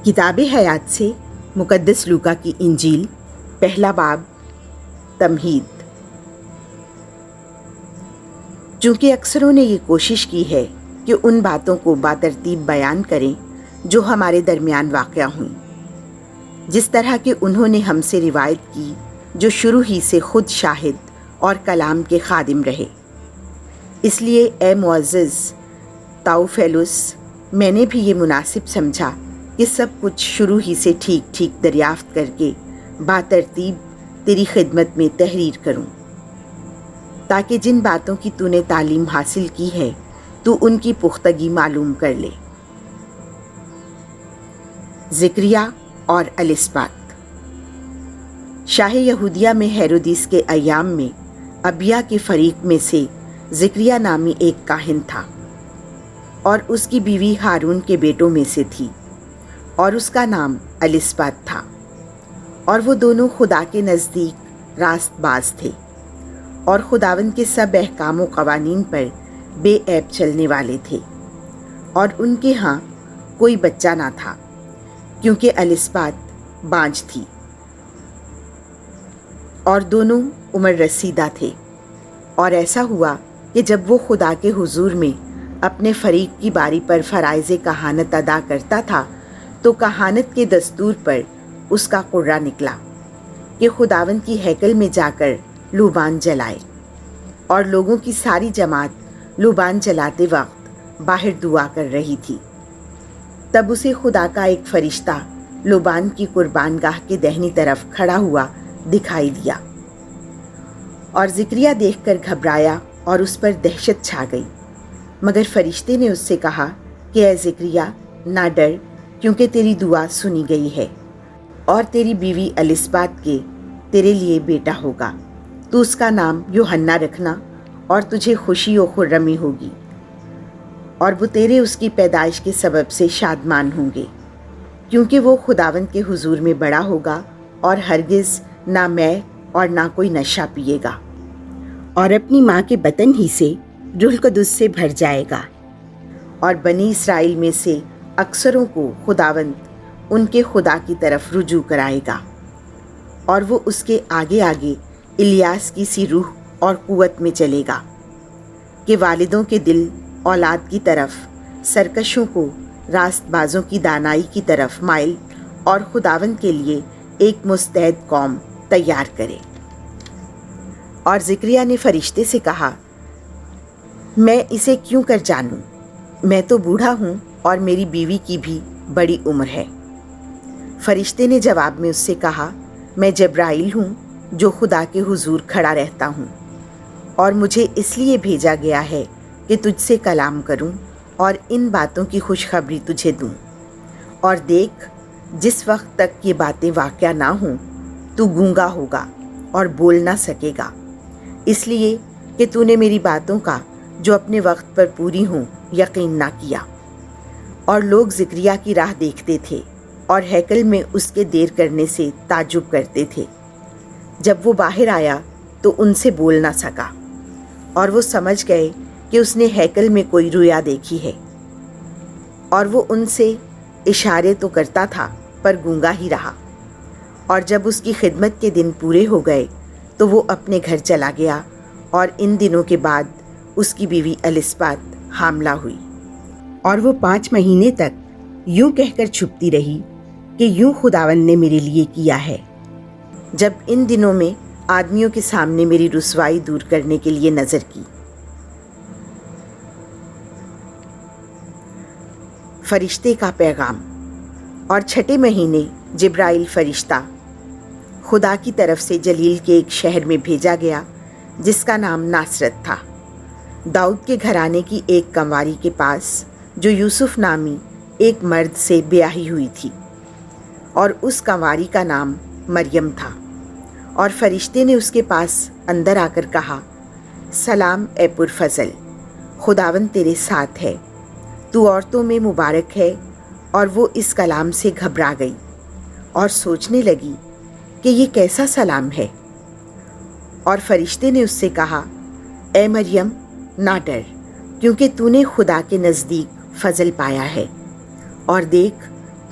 کتاب حیات سے مقدس لوکا کی انجیل، پہلا باب، تمہید۔ چونکہ اکثروں نے یہ کوشش کی ہے کہ ان باتوں کو باترتیب بیان کریں جو ہمارے درمیان واقع ہوئیں، جس طرح کہ انہوں نے ہم سے روایت کی جو شروع ہی سے خود شاہد اور کلام کے خادم رہے۔ اس لیے اے معزز تاؤفیلوس، میں نے بھی یہ مناسب سمجھا کہ سب کچھ شروع ہی سے ٹھیک ٹھیک دریافت کر کے باترتیب تیری خدمت میں تحریر کروں، تاکہ جن باتوں کی تو نے تعلیم حاصل کی ہے تو ان کی پختگی معلوم کر لے۔ زکریا اور الصبات۔ شاہ یہودیہ میں ہیرودیس کے ایام میں ابیا کے فریق میں سے زکریا نامی ایک کاہن تھا، اور اس کی بیوی ہارون کے بیٹوں میں سے تھی، اور اس کا نام الصبات تھا، اور وہ دونوں خدا کے نزدیک راست باز تھے، اور خداوند کے سب احکام و قوانین پر بے عیب چلنے والے تھے، اور ان کے ہاں کوئی بچہ نہ تھا، کیونکہ الصبات بانجھ تھی، اور دونوں عمر رسیدہ تھے۔ اور ایسا ہوا کہ جب وہ خدا کے حضور میں اپنے فریق کی باری پر فرائض کہانت ادا کرتا تھا تو کہانت کے دستور پر اس کا قرہ نکلا کہ خداوند کی ہیکل میں جا کر لوبان جلائے، اور لوگوں کی ساری جماعت لوبان جلاتے وقت باہر دعا کر رہی تھی۔ تب اسے خدا کا ایک فرشتہ لوبان کی قربان گاہ کے دہنی طرف کھڑا ہوا دکھائی دیا، اور زکریا دیکھ کر گھبرایا اور اس پر دہشت چھا گئی، مگر فرشتے نے اس سے کہا کہ اے زکریا، نہ ڈر، کیونکہ تیری دعا سنی گئی ہے، اور تیری بیوی الصبات کے تیرے لیے بیٹا ہوگا، تو اس کا نام یوحنا رکھنا، اور تجھے خوشی و خرمی ہوگی، اور وہ تیرے اس کی پیدائش کے سبب سے شادمان ہوں گے، کیونکہ وہ خداوند کے حضور میں بڑا ہوگا، اور ہرگز نہ میں اور نہ کوئی نشہ پیے گا، اور اپنی ماں کے بطن ہی سے روح القدس سے بھر جائے گا، اور بنی اسرائیل میں سے اکثروں کو خداوند ان کے خدا کی طرف رجوع کرائے گا، اور وہ اس کے آگے آگے الیاس کی سی روح اور قوت میں چلے گا، کہ والدوں کے دل اولاد کی طرف، سرکشوں کو راست بازوں کی دانائی کی طرف مائل، اور خداوند کے لیے ایک مستعد قوم تیار کرے۔ اور زکریا نے فرشتے سے کہا، میں اسے کیوں کر جانوں؟ میں تو بوڑھا ہوں اور میری بیوی کی بھی بڑی عمر ہے۔ فرشتے نے جواب میں اس سے کہا، میں جبرائیل ہوں جو خدا کے حضور کھڑا رہتا ہوں، اور مجھے اس لیے بھیجا گیا ہے کہ تجھ سے کلام کروں اور ان باتوں کی خوشخبری تجھے دوں۔ اور دیکھ، جس وقت تک یہ باتیں واقع نہ ہوں تو گونگا ہوگا اور بول نہ سکے گا، اس لیے کہ تو نے میری باتوں کا جو اپنے وقت پر پوری ہوں یقین نہ کیا۔ اور لوگ زکریا کی راہ دیکھتے تھے اور ہیکل میں اس کے دیر کرنے سے تعجب کرتے تھے۔ جب وہ باہر آیا تو ان سے بول نہ سکا، اور وہ سمجھ گئے کہ اس نے ہیکل میں کوئی رویا دیکھی ہے، اور وہ ان سے اشارے تو کرتا تھا پر گونگا ہی رہا۔ اور جب اس کی خدمت کے دن پورے ہو گئے تو وہ اپنے گھر چلا گیا، اور ان دنوں کے بعد اس کی بیوی الصبات حاملہ ہوئی، اور وہ 5 مہینے تک یوں کہہ کر چھپتی رہی کہ یوں خداوند نے میرے لیے کیا ہے، جب ان دنوں میں آدمیوں کے سامنے میری رسوائی دور کرنے کے لیے نظر کی۔ فرشتے کا پیغام۔ اور 6 مہینے جبرائیل فرشتہ خدا کی طرف سے جلیل کے ایک شہر میں بھیجا گیا جس کا نام ناصرت تھا، داؤد کے گھرانے کی ایک کنواری کے پاس، جو یوسف نامی ایک مرد سے بیاہی ہوئی تھی، اور اس کنواری کا نام مریم تھا۔ اور فرشتے نے اس کے پاس اندر آ کر کہا، سلام اے پرفضل، خداوند تیرے ساتھ ہے، تو عورتوں میں مبارک ہے۔ اور وہ اس کلام سے گھبرا گئی اور سوچنے لگی کہ یہ کیسا سلام ہے۔ اور فرشتے نے اس سے کہا، اے مریم، نہ ڈر، کیونکہ تو نے خدا کے نزدیک فضل پایا ہے، اور دیکھ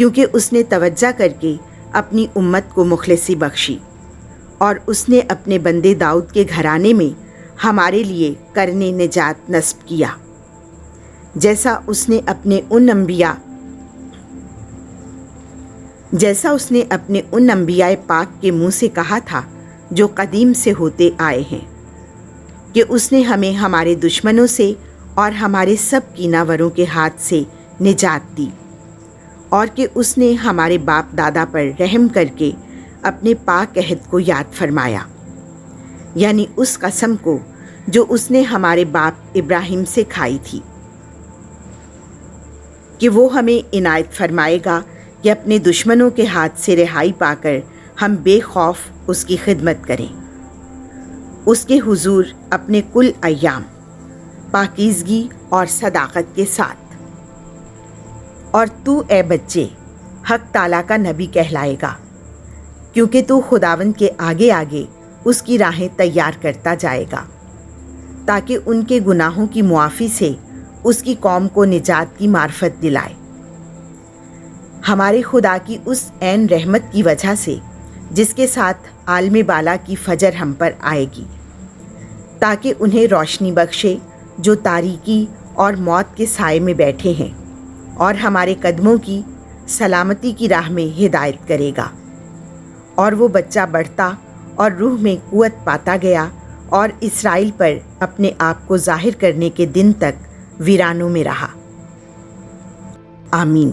کیونکہ اس نے توجہ کر کے اپنی امت کو مخلصی بخشی، اور اس نے اپنے بندے داؤد کے گھرانے میں ہمارے لیے کرنے نجات نصب کیا، جیسا اس نے اپنے ان انبیاء پاک کے منہ سے کہا تھا جو قدیم سے ہوتے آئے ہیں، کہ اس نے ہمیں ہمارے دشمنوں سے اور ہمارے سب کیناوروں کے ہاتھ سے نجات دی، اور کہ اس نے ہمارے باپ دادا پر رحم کر کے اپنے پاک عہد کو یاد فرمایا، یعنی اس قسم کو جو اس نے ہمارے باپ ابراہیم سے کھائی تھی، کہ وہ ہمیں عنایت فرمائے گا کہ اپنے دشمنوں کے ہاتھ سے رہائی پا کر ہم بے خوف اس کی خدمت کریں، اس کے حضور اپنے کل ایام پاکیزگی اور صداقت کے ساتھ۔ اور تو اے بچے حق تعالیٰ کا نبی کہلائے گا، کیونکہ تو خداوند کے آگے آگے اس کی راہیں تیار کرتا جائے گا، تاکہ ان کے گناہوں کی معافی سے اس کی قوم کو نجات کی معرفت دلائے، ہمارے خدا کی اس عین رحمت کی وجہ سے جس کے ساتھ عالم بالا کی فجر ہم پر آئے گی، تاکہ انہیں روشنی بخشے جو تاریکی اور موت کے سائے میں بیٹھے ہیں، اور ہمارے قدموں کی سلامتی کی راہ میں ہدایت کرے گا۔ اور وہ بچہ بڑھتا اور روح میں قوت پاتا گیا، اور اسرائیل پر اپنے آپ کو ظاہر کرنے کے دن تک ویرانوں میں رہا۔ آمین۔